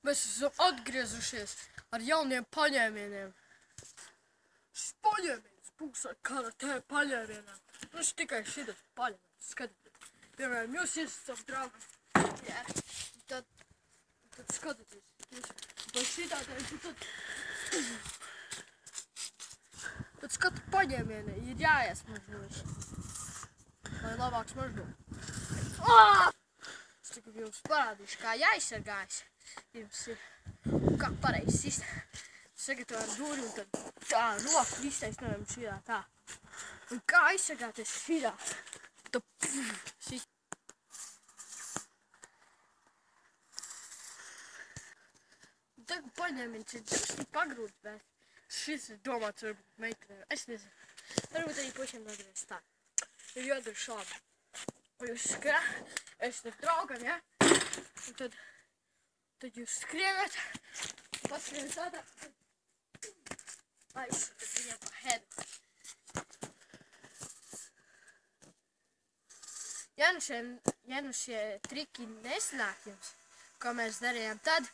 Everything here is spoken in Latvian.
Mēs esam atgriezušies ar jauniem paņēmieniem. Šis paņēmiens būs ar karatē paņēmieniem. Viņš tikai šitas paņēmiens. Skatieties. Piemēram, jūs esat savu draugu. Jā. Tad skatieties. Vai šitā tā tad skatu paņēmieni ir jāiesmažo viņš. Lai labāk smažo. Es tikai jums parādīšu, kā jāizsargājas. Jums ir kā pareizi sist. Sagatavo ar dūri un tad tā roku iztaisnojam šitā tā. Un kā izsargāties šitā. Tad sist. Tagad paņēmiens ir drusku pagrūts, bet šis ir domāts varbūt meitenēm. Es nezinu. Varbūt arī pušiem nodarēs tā. Ir jādara šādi. Jūs esat draugam, ja? Un tad jūs skrienat, paskrienat tādā, lai uzsakat viņam pa hedu. Ja nu šie triki nesanāk jums, ko mēs darījām tad,